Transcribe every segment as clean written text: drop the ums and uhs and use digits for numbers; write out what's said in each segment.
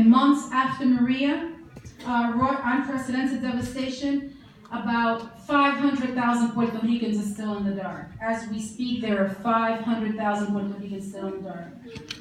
And months after Maria, unprecedented devastation, about 500,000 Puerto Ricans are still in the dark. As we speak, there are 500,000 Puerto Ricans still in the dark.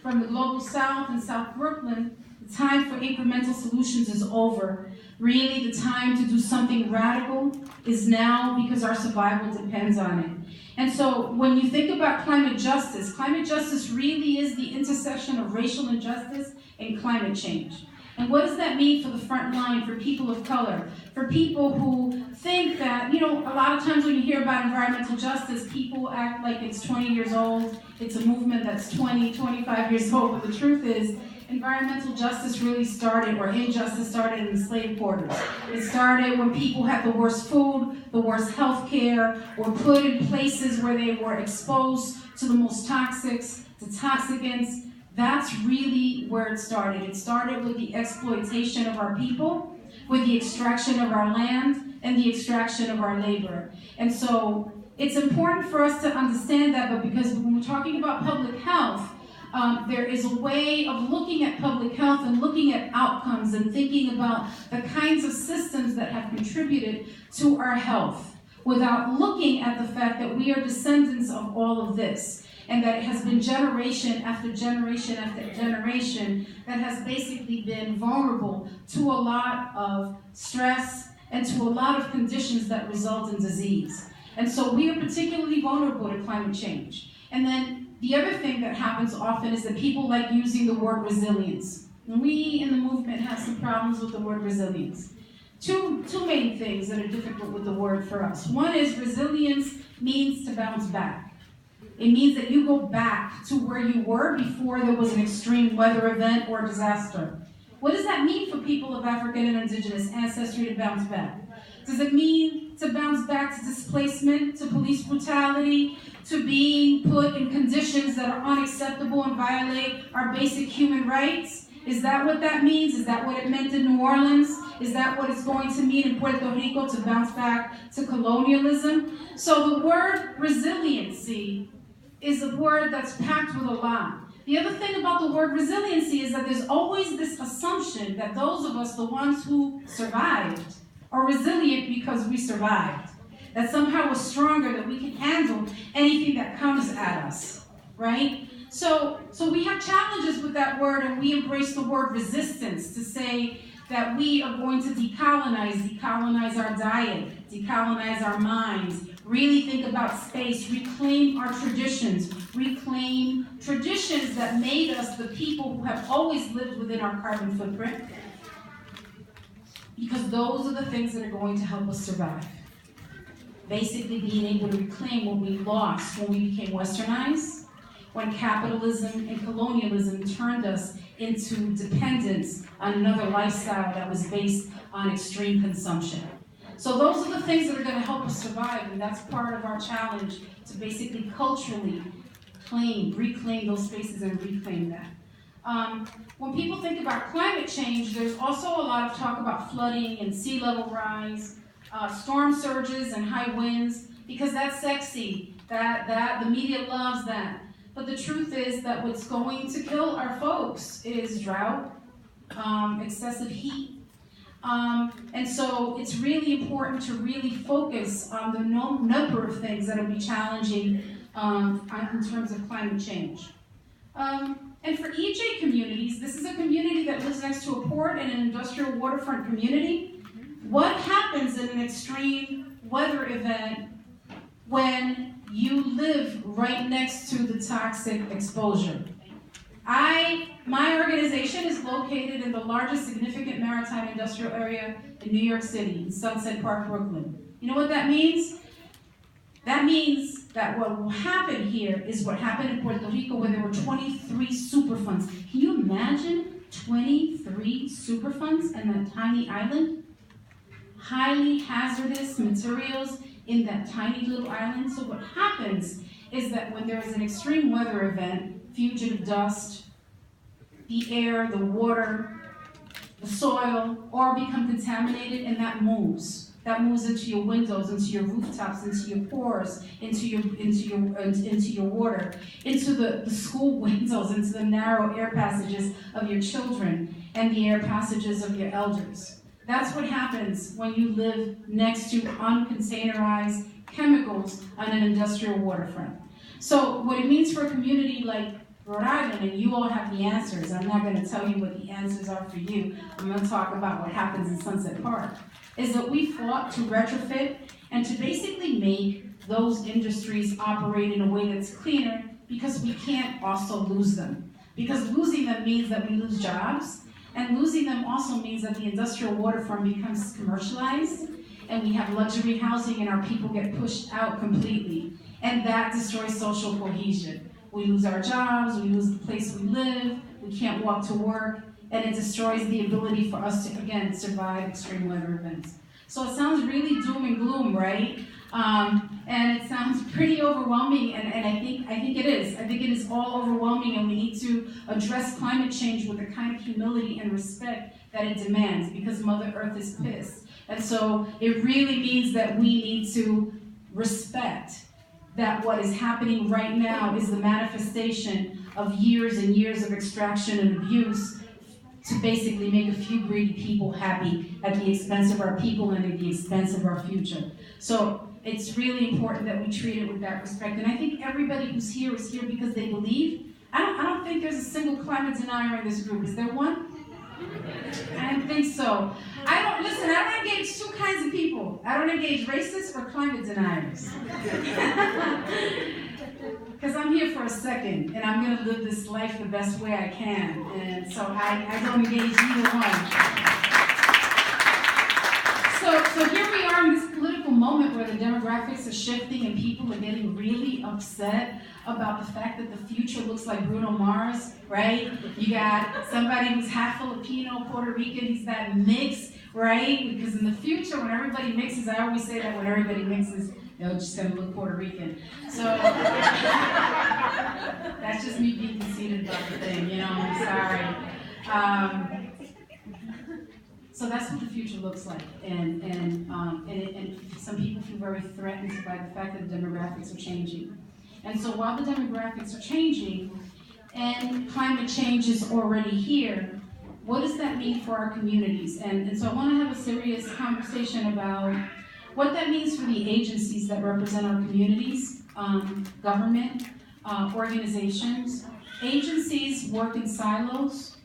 From the global south and South Brooklyn, the time for incremental solutions is over. Really, the time to do something radical is now, because our survival depends on it. And so when you think about climate justice really is the intersection of racial injustice and climate change. And what does that mean for the front line, for people of color, for people who think that, a lot of times when you hear about environmental justice, people act like it's 20 years old, it's a movement that's 20, 25 years old, but the truth is, environmental justice really started, or injustice started in the slave quarters. It started when people had the worst food, the worst health care, were put in places where they were exposed to the most toxins. That's really where it started. It started with the exploitation of our people, with the extraction of our land, and the extraction of our labor. And so it's important for us to understand that, but because when we're talking about public health, there is a way of looking at public health and looking at outcomes and thinking about the kinds of systems that have contributed to our health without looking at the fact that we are descendants of all of this. And that it has been generation after generation after generation that has basically been vulnerable to a lot of stress and to a lot of conditions that result in disease. And so we are particularly vulnerable to climate change. And then the other thing that happens often is that people like using the word resilience. And we in the movement have some problems with the word resilience. Two main things that are difficult with the word for us. One is resilience means to bounce back. It means that you go back to where you were before there was an extreme weather event or disaster. What does that mean for people of African and indigenous ancestry to bounce back? Does it mean to bounce back to displacement, to police brutality, to being put in conditions that are unacceptable and violate our basic human rights? Is that what that means? Is that what it meant in New Orleans? Is that what it's going to mean in Puerto Rico to bounce back to colonialism? So the word resiliency is a word that's packed with a lot. The other thing about the word resiliency is that there's always this assumption that those of us, the ones who survived, are resilient because we survived. That somehow we're stronger, that we can handle anything that comes at us, right? So we have challenges with that word, and we embrace the word resistance to say that we are going to decolonize our diet, decolonize our minds, really think about space, reclaim our traditions, reclaim traditions that made us the people who have always lived within our carbon footprint, because those are the things that are going to help us survive. Basically being able to reclaim what we lost when we became westernized, when capitalism and colonialism turned us into dependence on another lifestyle that was based on extreme consumption. So those are the things that are going to help us survive, and that's part of our challenge to basically culturally reclaim those spaces and reclaim that. When people think about climate change, there's also a lot of talk about flooding and sea level rise, storm surges and high winds, because that's sexy, that the media loves that. But the truth is that what's going to kill our folks is drought, excessive heat. And so it's really important to really focus on the number of things that will be challenging in terms of climate change. And for EJ communities, this is a community that lives next to a port and an industrial waterfront community. What happens in an extreme weather event when you live right next to the toxic exposure? My organization is located in the largest significant maritime industrial area in New York City, in Sunset Park, Brooklyn. You know what that means? That means that what will happen here is what happened in Puerto Rico when there were 23 Superfunds. Can you imagine 23 Superfunds on that tiny island? Highly hazardous materials in that tiny little island. So what happens is that when there is an extreme weather event, fugitive dust, the air, the water, the soil, all become contaminated, and that moves. that moves into your windows, into your rooftops, into your pores, into your water, into the school windows, into the narrow air passages of your children and the air passages of your elders. That's what happens when you live next to uncontainerized chemicals on an industrial waterfront. So what it means for a community like Rhode Island, and you all have the answers. I'm not going to tell you what the answers are for you. I'm going to talk about what happens in Sunset Park. Is that we fought to retrofit and to basically make those industries operate in a way that's cleaner, because we can't also lose them. Because losing them means that we lose jobs, and losing them also means that the industrial waterfront becomes commercialized, and we have luxury housing, and our people get pushed out completely. And that destroys social cohesion. We lose our jobs, we lose the place we live, we can't walk to work, and it destroys the ability for us to, again, survive extreme weather events. So it sounds really doom and gloom, right? And it sounds pretty overwhelming, and I think it is. I think it is all overwhelming, and we need to address climate change with the kind of humility and respect that it demands, because Mother Earth is pissed. And so it really means that we need to respect that what is happening right now is the manifestation of years and years of extraction and abuse to basically make a few greedy people happy at the expense of our people and at the expense of our future. So it's really important that we treat it with that respect. And I think everybody who's here is here because they believe. I don't think there's a single climate denier in this group. Is there one? I don't think so. I don't engage two kinds of people. I don't engage racists or climate deniers. Because I'm here for a second, and I'm going to live this life the best way I can. And so I don't engage either one. So here we are in this political moment where the demographics are shifting and people are getting really upset about the fact that the future looks like Bruno Mars, right? You got somebody who's half Filipino, Puerto Rican, he's that mix, right? Because in the future, when everybody mixes, I always say that when everybody mixes, they're just gonna look Puerto Rican. So that's just me being conceited about the thing, I'm sorry. So that's what the future looks like, and some people feel very threatened by the fact that the demographics are changing. And so while the demographics are changing, and climate change is already here, what does that mean for our communities? And so I want to have a serious conversation about what that means for the agencies that represent our communities, government, organizations. Agencies work in silos.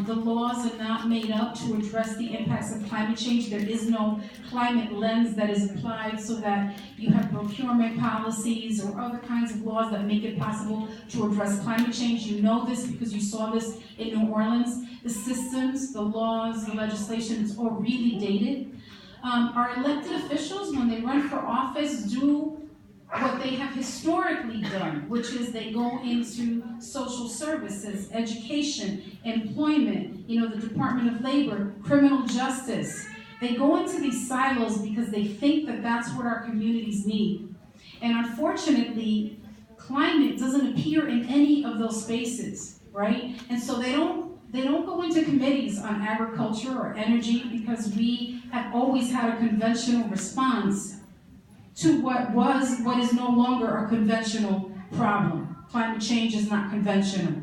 The laws are not made up to address the impacts of climate change. There is no climate lens that is applied so that you have procurement policies or other kinds of laws that make it possible to address climate change. You know this because you saw this in New Orleans. The systems, the laws, the legislation is all really dated. Our elected officials, when they run for office, do what they have historically done, which is they go into social services, education, employment, the Department of Labor, criminal justice. They go into these silos because they think that that's what our communities need. And unfortunately, climate doesn't appear in any of those spaces, right? And so they don't go into committees on agriculture or energy because we have always had a conventional response to what is no longer a conventional problem. Climate change is not conventional.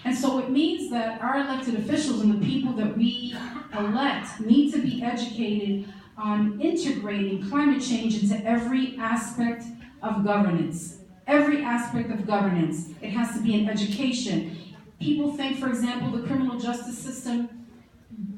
And so it means that our elected officials and the people that we elect need to be educated on integrating climate change into every aspect of governance. Every aspect of governance. It has to be in education. People think, for example, the criminal justice system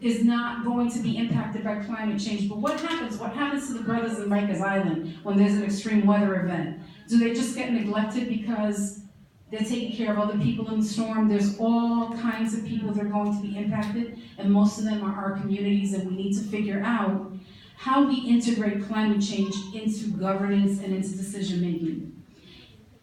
is not going to be impacted by climate change. But what happens? What happens to the brothers in Rikers Island when there's an extreme weather event? Do they just get neglected because they're taking care of other people in the storm? There's all kinds of people that are going to be impacted, and most of them are our communities, and we need to figure out how we integrate climate change into governance and into decision making.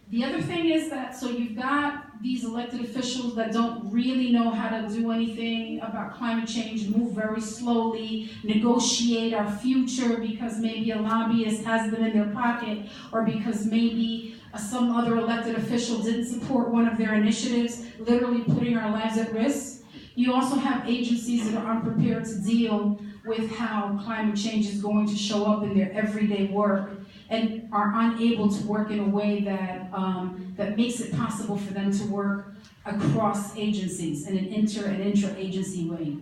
The other thing is that, so you've got these elected officials that don't really know how to do anything about climate change, move very slowly, negotiate our future because maybe a lobbyist has them in their pocket, or because maybe some other elected official didn't support one of their initiatives, literally putting our lives at risk. You also have agencies that are unprepared to deal with how climate change is going to show up in their everyday work and are unable to work in a way that, that makes it possible for them to work across agencies in an intra-agency way.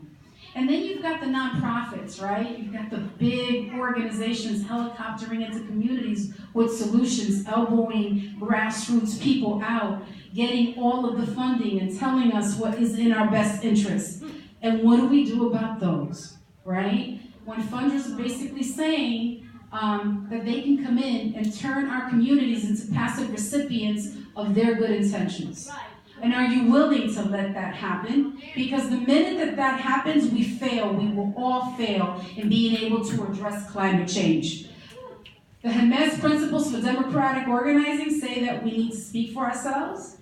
And then you've got the nonprofits, right? You've got the big organizations helicoptering into communities with solutions, elbowing grassroots people out, getting all of the funding and telling us what is in our best interest. And what do we do about those, right? When funders are basically saying that they can come in and turn our communities into passive recipients of their good intentions. And are you willing to let that happen? Because the minute that that happens, we fail. We will all fail in being able to address climate change. The Hermes Principles for Democratic Organizing say that we need to speak for ourselves,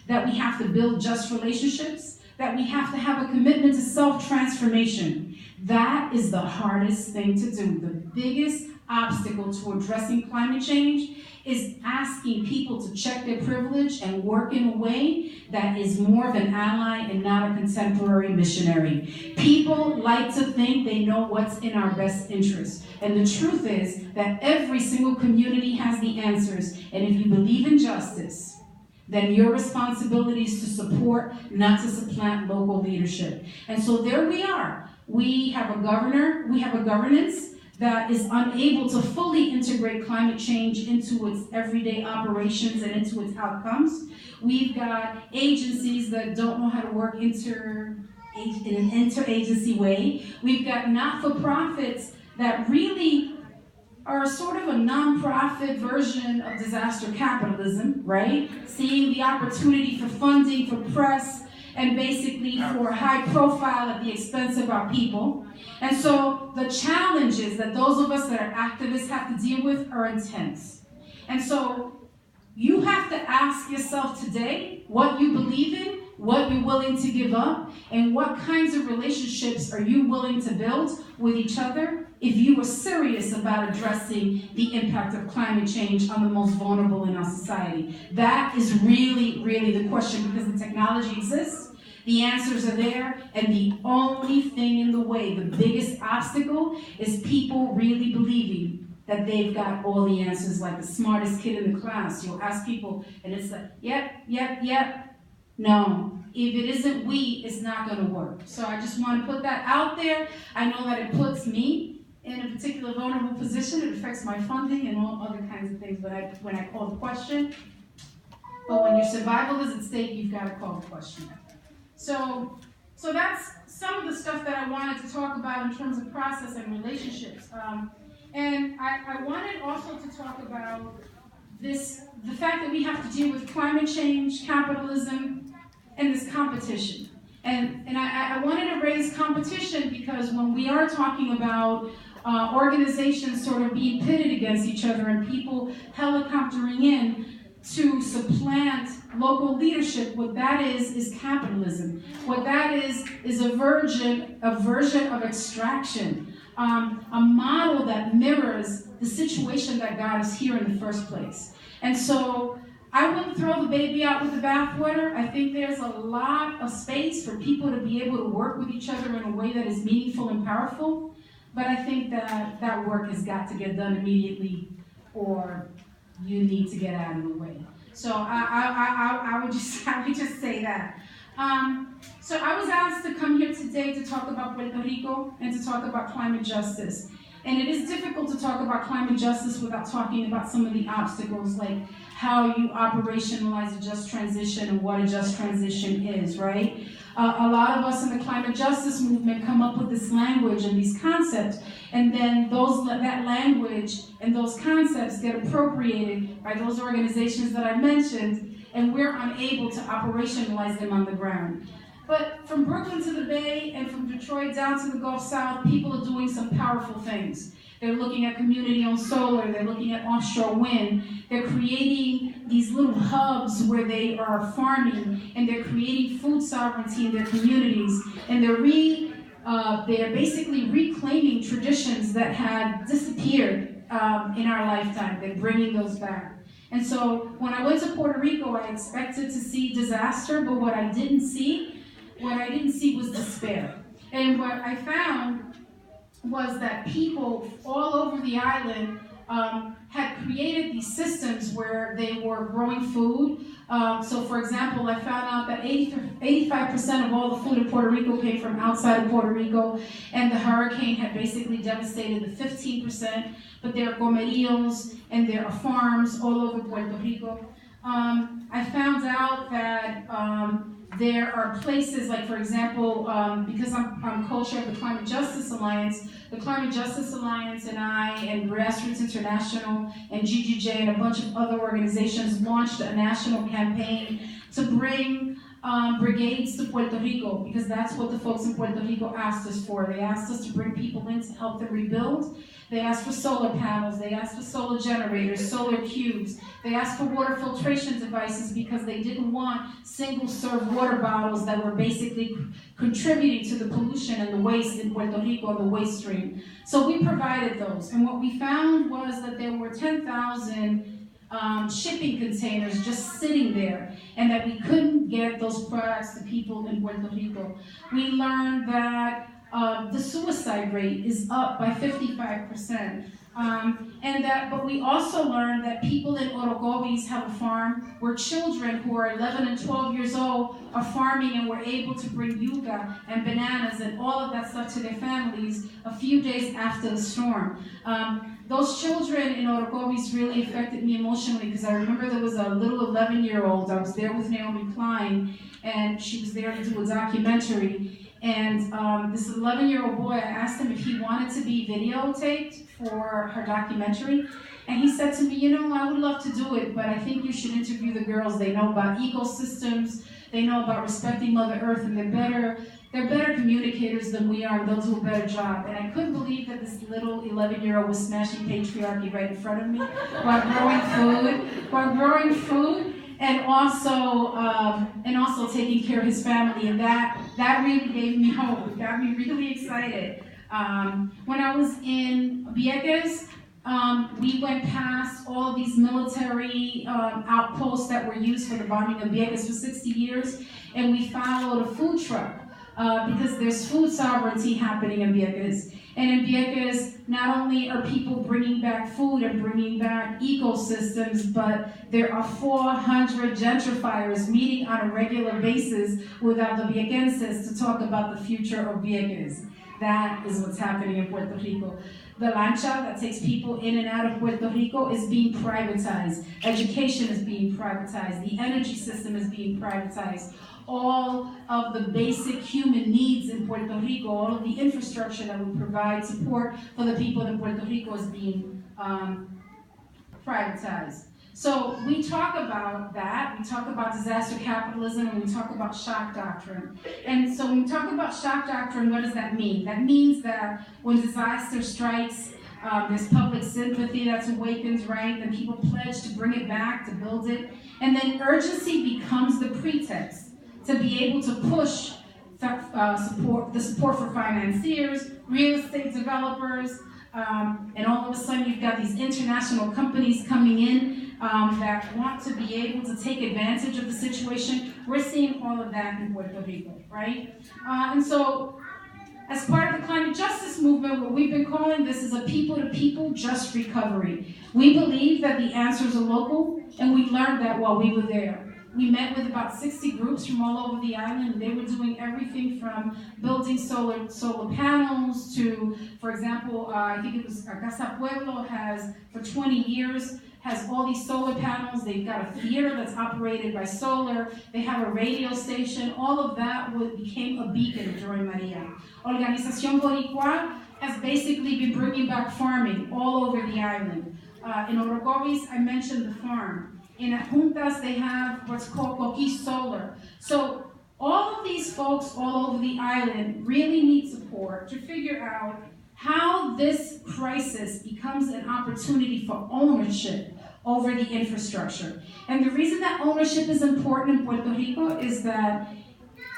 that we have to build just relationships, that we have to have a commitment to self-transformation. That is the hardest thing to do. The biggest obstacle to addressing climate change is asking people to check their privilege and work in a way that is more of an ally and not a contemporary missionary. People like to think they know what's in our best interest. And the truth is that every single community has the answers. And if you believe in justice, then your responsibility is to support, not to supplant local leadership. And so there we are. We have a governor, we have a governance that is unable to fully integrate climate change into its everyday operations and into its outcomes. We've got agencies that don't know how to work in an interagency way. We've got not-for-profits that really are sort of a non-profit version of disaster capitalism, right? Seeing the opportunity for funding, for press, and basically for high profile at the expense of our people. And so the challenges that those of us that are activists have to deal with are intense. And so you have to ask yourself today what you believe in, what you're willing to give up, and what kinds of relationships are you willing to build with each other if you are serious about addressing the impact of climate change on the most vulnerable in our society. That is really, really the question, because the technology exists, the answers are there, and the only thing in the way, the biggest obstacle, is people really believing that they've got all the answers, like the smartest kid in the class. You'll ask people, and it's like, yep. No, if it isn't we, it's not going to work. So I just want to put that out there. I know that it puts me in a particular vulnerable position. It affects my funding and all other kinds of things when I call the question. But when your survival is at stake, you've got to call the question. So that's some of the stuff that I wanted to talk about in terms of process and relationships. And I wanted also to talk about the fact that we have to deal with climate change, capitalism, and this competition. And I wanted to raise competition because when we are talking about organizations sort of being pitted against each other and people helicoptering in to supplant local leadership, what that is capitalism. What that is a version of extraction, a model that mirrors the situation that got us here in the first place. And so I wouldn't throw the baby out with the bathwater. I think there's a lot of space for people to be able to work with each other in a way that is meaningful and powerful. But I think that work has got to get done immediately, or you need to get out of the way. So I would just say that. So I was asked to come here today to talk about Puerto Rico and to talk about climate justice. And it is difficult to talk about climate justice without talking about some of the obstacles, like how you operationalize a just transition and what a just transition is, right? A lot of us in the climate justice movement come up with this language and these concepts, and then that language and those concepts get appropriated by those organizations that I mentioned, and we're unable to operationalize them on the ground. But from Brooklyn to the Bay and from Detroit down to the Gulf South, people are doing some powerful things. They're looking at community-owned solar, they're looking at offshore wind, they're creating these little hubs where they are farming, and they're creating food sovereignty in their communities, and they're basically reclaiming traditions that had disappeared in our lifetime. They're bringing those back. And so when I went to Puerto Rico, I expected to see disaster, but what I didn't see was despair. And what I found was that people all over the island had created these systems where they were growing food. So for example, I found out that 85% of all the food in Puerto Rico came from outside of Puerto Rico, and the hurricane had basically devastated the 15%, but there are comeríos and there are farms all over Puerto Rico. I found out that there are places like, for example, because I'm co-chair of the Climate Justice Alliance, the Climate Justice Alliance and I and Grassroots International and GGJ and a bunch of other organizations launched a national campaign to bring brigades to Puerto Rico, because that's what the folks in Puerto Rico asked us for. They asked us to bring people in to help them rebuild. They asked for solar panels, they asked for solar generators, solar cubes. They asked for water filtration devices because they didn't want single-serve water bottles that were basically contributing to the pollution and the waste in Puerto Rico and the waste stream. So we provided those, and what we found was that there were 10,000 shipping containers just sitting there, and that we couldn't get those products to people in Puerto Rico. We learned that the suicide rate is up by 55%. But we also learned that people in Orocovis have a farm where children who are 11 and 12 years old are farming, and were able to bring yuca and bananas and all of that stuff to their families a few days after the storm. Those children in Orocovis really affected me emotionally, because I remember there was a little 11-year-old. I was there with Naomi Klein, and she was there to do a documentary. And this 11-year-old boy, I asked him if he wanted to be videotaped for her documentary. And he said to me, you know, I would love to do it, but I think you should interview the girls. They know about ecosystems, they know about respecting Mother Earth, and they're better communicators than we are, and they'll do a better job. And I couldn't believe that this little 11-year-old was smashing patriarchy right in front of me while growing food, and also taking care of his family. And that really gave me hope. It got me really excited. When I was in Vieques, we went past all these military outposts that were used for the bombing of Vieques for 60 years, and we followed a food truck. Because there's food sovereignty happening in Vieques. And in Vieques, not only are people bringing back food and bringing back ecosystems, but there are 400 gentrifiers meeting on a regular basis with the Viequenses to talk about the future of Vieques. That is what's happening in Puerto Rico. The lancha that takes people in and out of Puerto Rico is being privatized. Education is being privatized. The energy system is being privatized. All of the basic human needs in Puerto Rico, all of the infrastructure that would provide support for the people in Puerto Rico is being privatized. So we talk about that, we talk about disaster capitalism, and we talk about shock doctrine. And so when we talk about shock doctrine, what does that mean? That means that when disaster strikes, there's public sympathy that's awakened, right? And people pledge to bring it back, to build it. And then urgency becomes the pretext to be able to push support for financiers, real estate developers, and all of a sudden you've got these international companies coming in that want to be able to take advantage of the situation. We're seeing all of that in Puerto Rico, right? And so, as part of the climate justice movement, what we've been calling this is a people-to-people just recovery. We believe that the answers are local, and we learned that while we were there. We met with about 60 groups from all over the island, and they were doing everything from building solar panels to, for example, I think it was Casa Pueblo has, for 20 years, has all these solar panels. They've got a theater that's operated by solar. They have a radio station. All of that became a beacon during Maria. Organización Boricua has basically been bringing back farming all over the island. In Orocovis, I mentioned the farm. In Juntas, they have what's called Coquí Solar. So all of these folks all over the island really need support to figure out how this crisis becomes an opportunity for ownership over the infrastructure. And the reason that ownership is important in Puerto Rico is that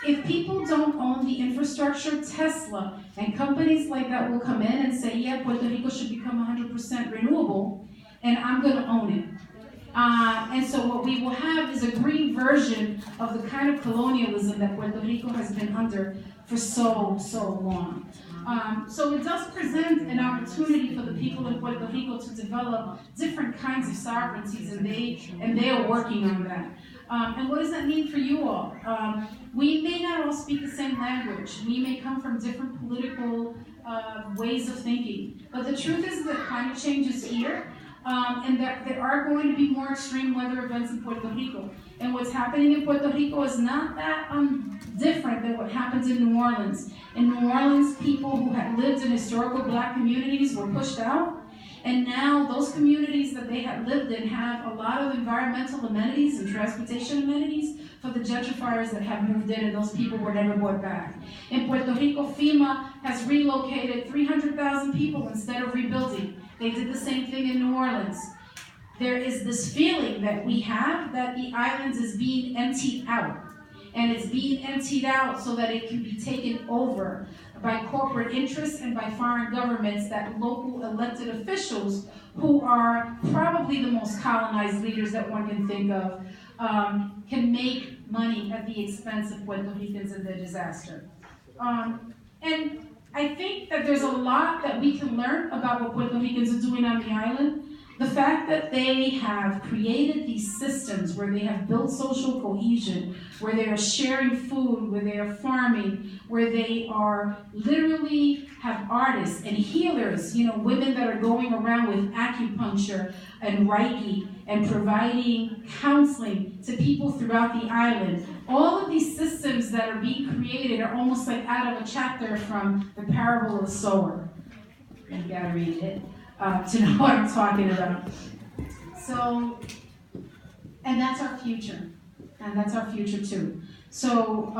if people don't own the infrastructure, Tesla and companies like that will come in and say, yeah, Puerto Rico should become 100% renewable, and I'm going to own it. And so what we will have is a green version of the kind of colonialism that Puerto Rico has been under for so long. So it does present an opportunity for the people in Puerto Rico to develop different kinds of sovereignties, and they are working on that. And what does that mean for you all? We may not all speak the same language. We may come from different political ways of thinking. But the truth is that climate change is here, and that there are going to be more extreme weather events in Puerto Rico. And what's happening in Puerto Rico is not that different than what happens in New Orleans. In New Orleans, people who had lived in historical black communities were pushed out. And now those communities that they had lived in have a lot of environmental amenities and transportation amenities for the gentrifiers that have moved in, and those people were never brought back. In Puerto Rico, FEMA has relocated 300,000 people instead of rebuilding. They did the same thing in New Orleans. There is this feeling that we have that the islands is being emptied out. And it's being emptied out so that it can be taken over by corporate interests and by foreign governments, that local elected officials, who are probably the most colonized leaders that one can think of, can make money at the expense of Puerto Ricans and their disaster. And I think that there's a lot that we can learn about what Puerto Ricans are doing on the island. The fact that they have created these systems where they have built social cohesion, where they are sharing food, where they are farming, where they are literally have artists and healers, women that are going around with acupuncture and Reiki and providing counseling to people throughout the island. All of these systems that are being created are almost like out of a chapter from the parable of the sower. You gotta read it to know what I'm talking about. So, and that's our future. And that's our future too. So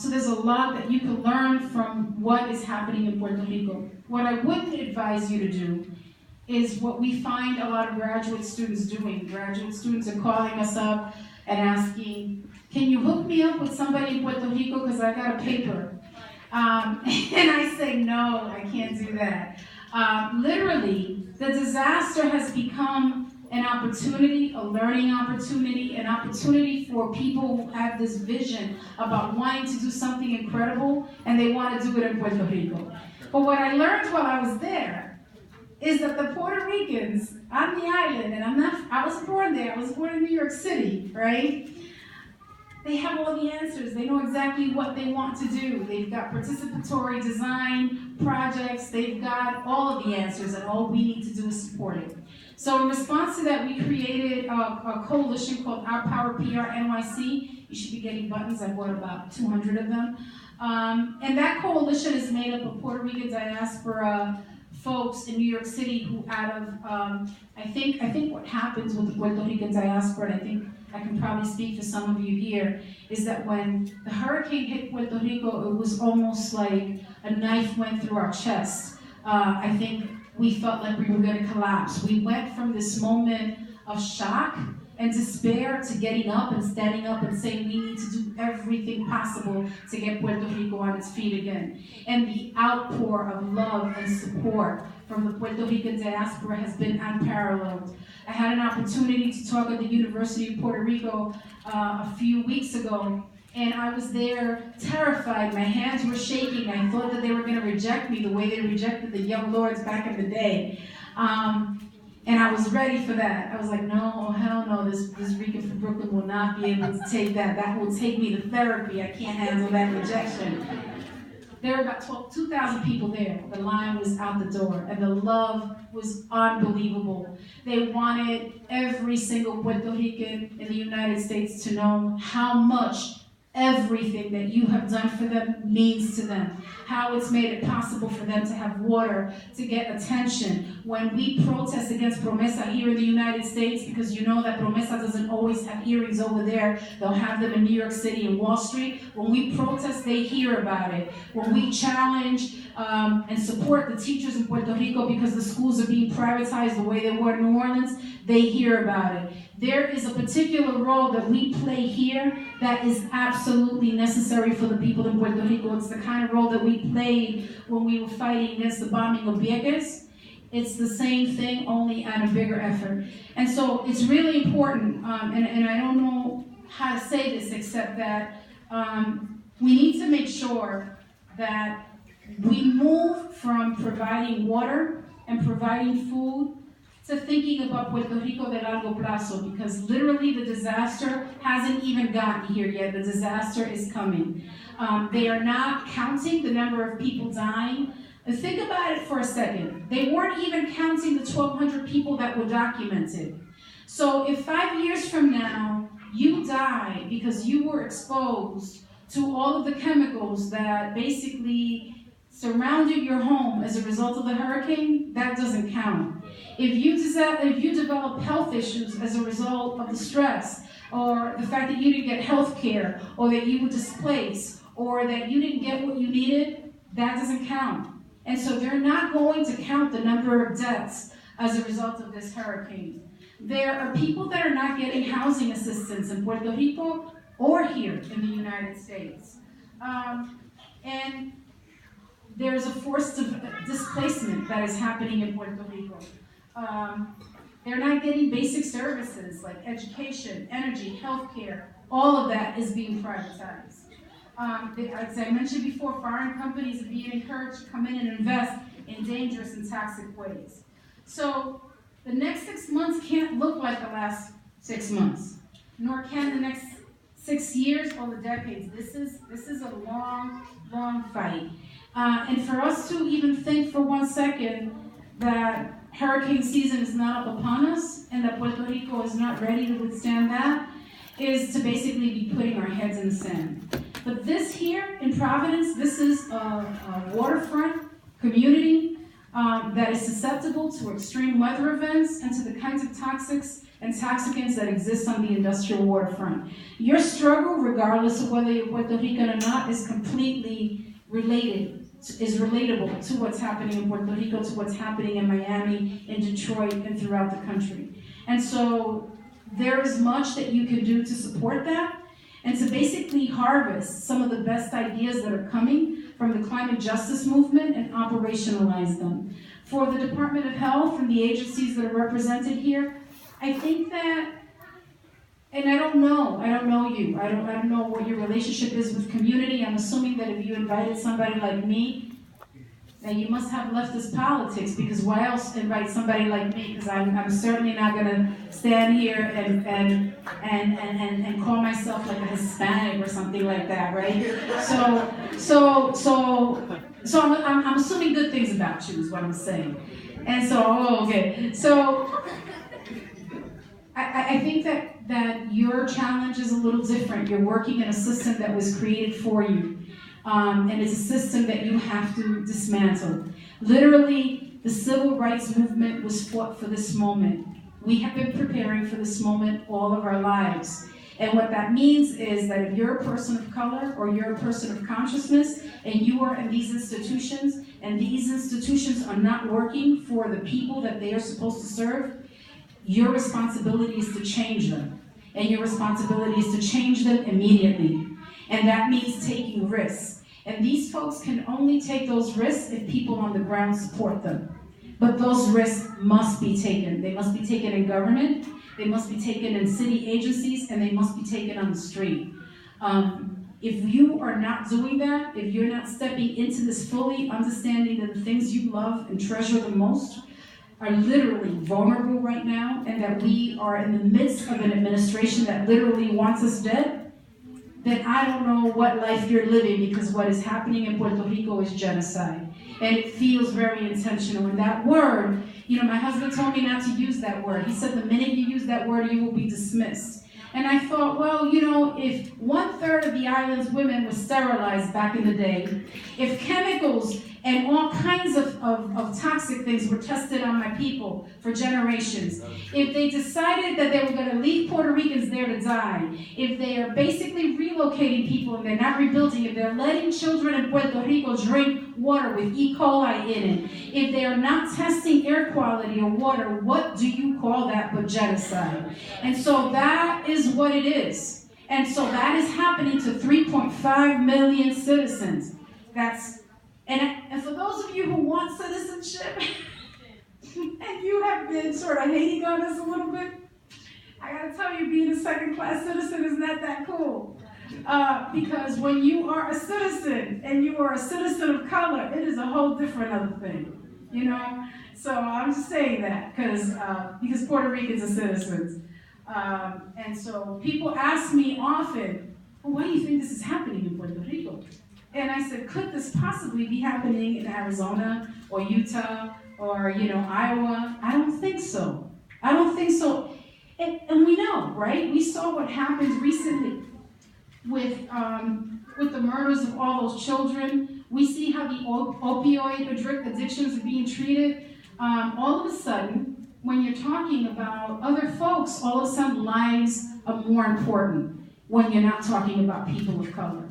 there's a lot that you can learn from what is happening in Puerto Rico. What I wouldn't advise you to do is what we find a lot of graduate students doing. Graduate students are calling us up and asking, can you hook me up with somebody in Puerto Rico because I got a paper? And I say, no, I can't do that. Literally, the disaster has become an opportunity, a learning opportunity, an opportunity for people who have this vision about wanting to do something incredible, and they want to do it in Puerto Rico. But what I learned while I was there is that the Puerto Ricans on the island, and I wasn't born there, I was born in New York City, right? They have all the answers. They know exactly what they want to do. They've got participatory design projects. They've got all of the answers, and all we need to do is support it. So in response to that, we created a coalition called Our Power PRM NYC. You should be getting buttons. I bought about 200 of them. And that coalition is made up of Puerto Rican diaspora folks in New York City who out of, I think what happens with the Puerto Rican diaspora, and I think I can probably speak for some of you here, is that when the hurricane hit Puerto Rico, it was almost like a knife went through our chest. I think we felt like we were going to collapse. We went from this moment of shock and despair to getting up and standing up and saying we need to do everything possible to get Puerto Rico on its feet again. And the outpour of love and support from the Puerto Rican diaspora has been unparalleled. I had an opportunity to talk at the University of Puerto Rico a few weeks ago, and I was there terrified. My hands were shaking. I thought that they were going to reject me the way they rejected the young lords back in the day. And I was ready for that. I was like, no, hell no, this Rican from Brooklyn will not be able to take that. That will take me to therapy. I can't handle that rejection. There were about 2,000 people there. The line was out the door, and the love was unbelievable. They wanted every single Puerto Rican in the United States to know how much everything that you have done for them means to them, how it's made it possible for them to have water, to get attention. When we protest against Promesa here in the United States, because you know that Promesa doesn't always have hearings over there, they'll have them in New York City and Wall Street. When we protest, they hear about it. When we challenge and support the teachers in Puerto Rico because the schools are being privatized the way they were in New Orleans, they hear about it. There is a particular role that we play here that is absolutely necessary for the people in Puerto Rico. It's the kind of role that we played when we were fighting against the bombing of Vieques. It's the same thing, only at a bigger effort. And so it's really important, and I don't know how to say this except that we need to make sure that we move move from providing water and providing food to thinking about Puerto Rico de largo plazo, because literally the disaster hasn't even gotten here yet. The disaster is coming. They are not counting the number of people dying. And think about it for a second. They weren't even counting the 1,200 people that were documented. So if 5 years from now, you die because you were exposed to all of the chemicals that basically surrounded your home as a result of the hurricane, that doesn't count. If you develop health issues as a result of the stress, or the fact that you didn't get health care, or that you were displaced, or that you didn't get what you needed, that doesn't count. And so they're not going to count the number of deaths as a result of this hurricane. There are people that are not getting housing assistance in Puerto Rico or here in the United States. And there's a forced displacement that is happening in Puerto Rico. They're not getting basic services like education, energy, healthcare. All of that is being privatized. As I mentioned before, foreign companies are being encouraged to come in and invest in dangerous and toxic ways. So the next 6 months can't look like the last 6 months, nor can the next 6 years or the decades. This is a long, long fight. And for us to even think for 1 second that hurricane season is not up upon us and that Puerto Rico is not ready to withstand that is to basically be putting our heads in the sand. But this here in Providence, this is a waterfront community that is susceptible to extreme weather events and to the kinds of toxics and toxicants that exist on the industrial waterfront. Your struggle, regardless of whether you're Puerto Rican or not, is completely relatable to what's happening in Puerto Rico, to what's happening in Miami, in Detroit, and throughout the country. And so there is much that you can do to support that and to basically harvest some of the best ideas that are coming from the climate justice movement and operationalize them. For the Department of Health and the agencies that are represented here, I think that, and I don't know you, I don't know what your relationship is with community. I'm assuming that if you invited somebody like me, that you must have leftist politics, because why else invite somebody like me? Because I'm certainly not going to stand here and call myself like a Hispanic or something like that, right? So I'm assuming good things about you is what I'm saying. And so, okay. So I think that your challenge is a little different. You're working in a system that was created for you. And it's a system that you have to dismantle. Literally, the civil rights movement was fought for this moment. We have been preparing for this moment all of our lives. And what that means is that if you're a person of color or you're a person of consciousness and you are in these institutions and these institutions are not working for the people that they are supposed to serve, your responsibility is to change them. And your responsibility is to change them immediately. And that means taking risks. And these folks can only take those risks if people on the ground support them. But those risks must be taken. They must be taken in government, they must be taken in city agencies, and they must be taken on the street. If you are not doing that, if you're not stepping into this fully understanding that the things you love and treasure the most are literally vulnerable right now, and that we are in the midst of an administration that literally wants us dead, then I don't know what life you're living, because what is happening in Puerto Rico is genocide. And it feels very intentional. And that word, my husband told me not to use that word. He said the minute you use that word, you will be dismissed. And I thought, well, if 1/3 of the island's women were sterilized back in the day, if chemicals and all kinds of toxic things were tested on my people for generations, if they decided that they were going to leave Puerto Ricans there to die, if they are basically relocating people and they're not rebuilding, if they're letting children in Puerto Rico drink water with E. coli in it, if they are not testing air quality or water, what do you call that but genocide? And so that is what it is. And so that is happening to 3.5 million citizens. And for those of you who want citizenship, and you have been sort of hating on us a little bit, I gotta tell you, being a second-class citizen is not that cool. Because when you are a citizen and you are a citizen of color, it is a whole different other thing, you know? So I'm just saying that because Puerto Ricans are citizens. And so people ask me often, well, why do you think this is happening in Puerto Rico? And I said, could this possibly be happening in Arizona or Utah or, Iowa? I don't think so. I don't think so. And we know, right? We saw what happened recently with the murders of all those children. We see how the opioid addictions are being treated. All of a sudden, when you're talking about other folks, all of a sudden lives are more important when you're not talking about people of color.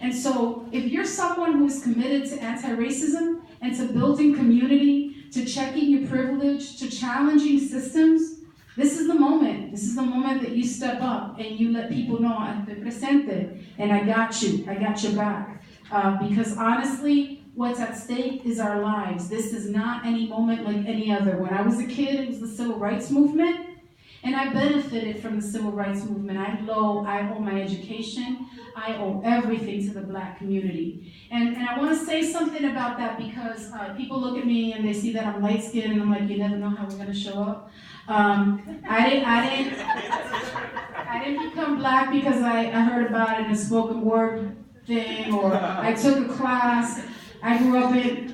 And so if you're someone who is committed to anti-racism and to building community, to checking your privilege, to challenging systems, this is the moment. This is the moment that you step up and you let people know, estoy presente, and I got you. I got your back. Because honestly, what's at stake is our lives. This is not any moment like any other. When I was a kid, it was the civil rights movement. And I benefited from the civil rights movement. I owe my education. I owe everything to the Black community. And I want to say something about that because people look at me and they see that I'm light-skinned and I'm like, you never know how we're going to show up. I didn't become Black because I heard about it in a spoken word thing or I took a class. I grew up in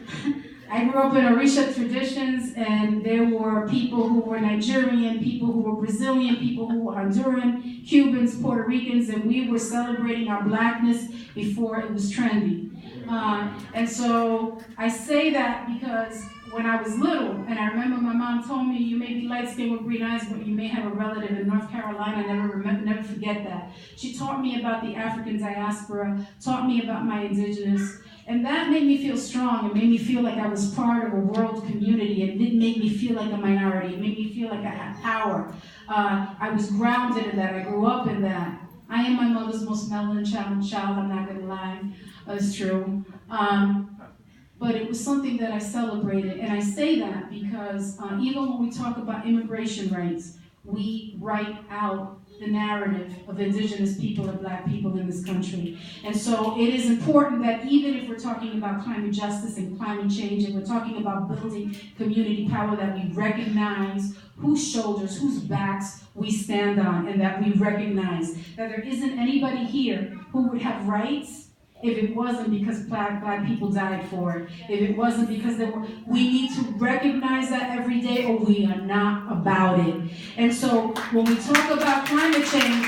Orisha traditions, and there were people who were Nigerian, people who were Brazilian, people who were Honduran, Cubans, Puerto Ricans, and we were celebrating our Blackness before it was trendy. And so I say that because when I was little, and I remember my mom told me, you may be light-skinned with green eyes, but you may have a relative in North Carolina. Never forget that. She taught me about the African diaspora, taught me about my indigenous. And that made me feel strong. It made me feel like I was part of a world community. It didn't make me feel like a minority. It made me feel like I had power. I was grounded in that. I grew up in that. I am my mother's most melanin child. I'm not going to lie. It's true. But it was something that I celebrated. And I say that because even when we talk about immigration rights, we write out the narrative of indigenous people and Black people in this country. And so it is important that even if we're talking about climate justice and climate change, and we're talking about building community power, that we recognize whose shoulders, whose backs we stand on, and that we recognize that there isn't anybody here who would have rights if it wasn't because Black people died for it, if it wasn't because we need to recognize that every day or we are not about it. And so when we talk about climate change,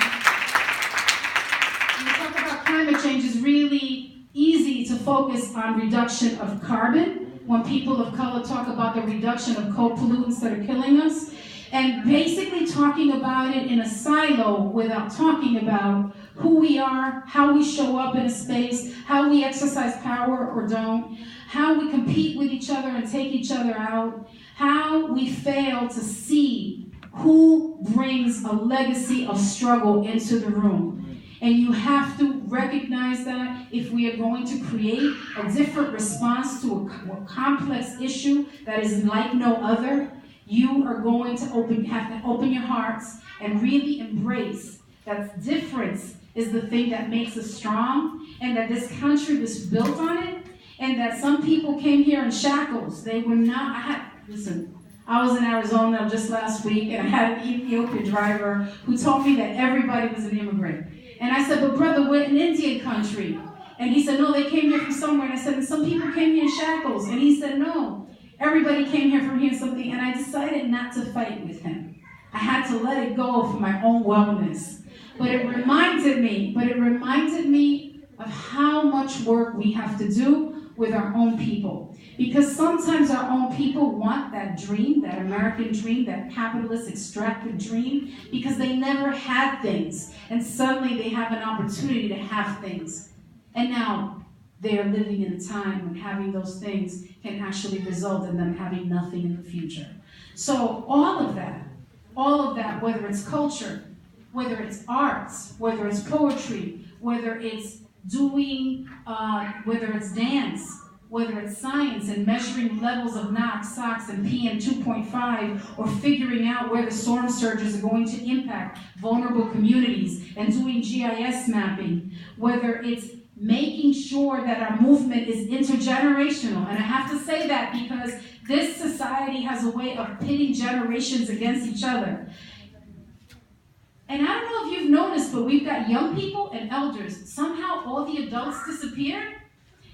it's really easy to focus on reduction of carbon when people of color talk about the reduction of co-pollutants that are killing us. And basically talking about it in a silo without talking about who we are, how we show up in a space, how we exercise power or don't, how we compete with each other and take each other out, how we fail to see who brings a legacy of struggle into the room. And you have to recognize that if we are going to create a different response to a complex issue that is like no other, you are going to have to open your hearts and really embrace that difference is the thing that makes us strong, and that this country was built on it, and that some people came here in shackles. They were not, I was in Arizona just last week, and I had an Ethiopian driver who told me that everybody was an immigrant. And I said, but brother, we're an Indian country. And he said, no, they came here from somewhere. And I said, and some people came here in shackles. And he said, no. Everybody came here from here something, and I decided not to fight with him. I had to let it go for my own wellness. But it reminded me of how much work we have to do with our own people. Because sometimes our own people want that dream, that American dream, that capitalist extractive dream, because they never had things. And suddenly they have an opportunity to have things. And now, they are living in a time when having those things can actually result in them having nothing in the future. So all of that, whether it's culture, whether it's arts, whether it's poetry, whether it's doing, whether it's dance, whether it's science and measuring levels of NOx, SOx, and PM 2.5, or figuring out where the storm surges are going to impact vulnerable communities and doing GIS mapping, whether it's making sure that our movement is intergenerational. And I have to say that because this society has a way of pitting generations against each other. And I don't know if you've noticed, but we've got young people and elders. Somehow all the adults disappeared,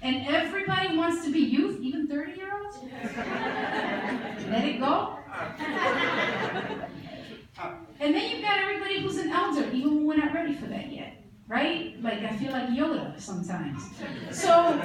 and everybody wants to be youth, even 30-year-olds. Let it go. And then you've got everybody who's an elder, even when we're not ready for that yet, right? Like, I feel like Yoda sometimes. So,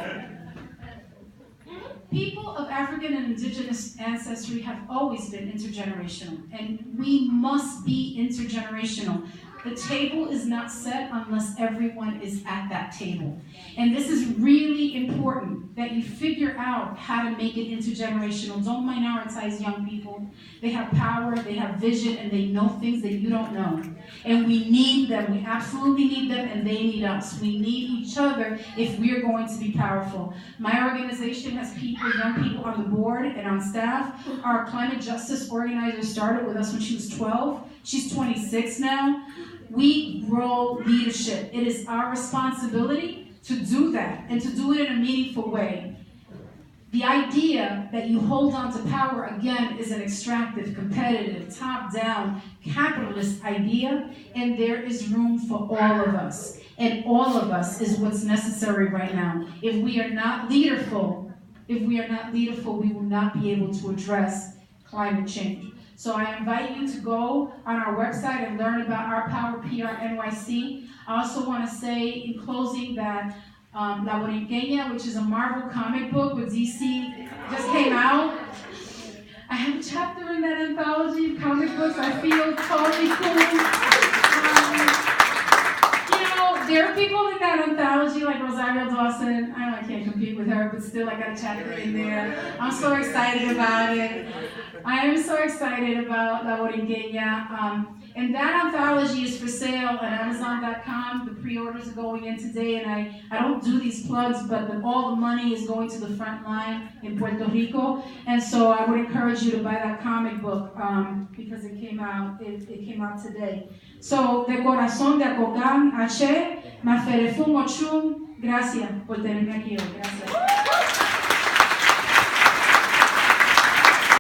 people of African and indigenous ancestry have always been intergenerational, and we must be intergenerational. The table is not set unless everyone is at that table. And this is really important, that you figure out how to make it intergenerational. Don't minorize young people. They have power, they have vision, and they know things that you don't know. And we need them. We absolutely need them, and they need us. We need each other if we're going to be powerful. My organization has people, young people on the board and on staff. Our climate justice organizer started with us when she was 12. She's 26 now. We grow leadership. It is our responsibility to do that and to do it in a meaningful way. The idea that you hold on to power, again, is an extractive, competitive, top-down, capitalist idea, and there is room for all of us. And all of us is what's necessary right now. If we are not leaderful, we will not be able to address climate change. So I invite you to go on our website and learn about our Power PRM NYC. I also want to say in closing that La Borinqueña, which is a Marvel comic book with DC, just came out. I have a chapter in that anthology of comic books. I feel totally cool. There are people in that anthology like Rosario Dawson. I can't compete with her, but still I got a chapter in there. I'm so excited about it. I am so excited about La Borinqueña. And that anthology is for sale at Amazon.com. The pre-orders are going in today, and I don't do these plugs, but all the money is going to the front line in Puerto Rico. And so I would encourage you to buy that comic book because it came out today. So, de corazón, de Acogán, H, Maferefum, Ochum, gracias por tenerme aquí hoy. Gracias.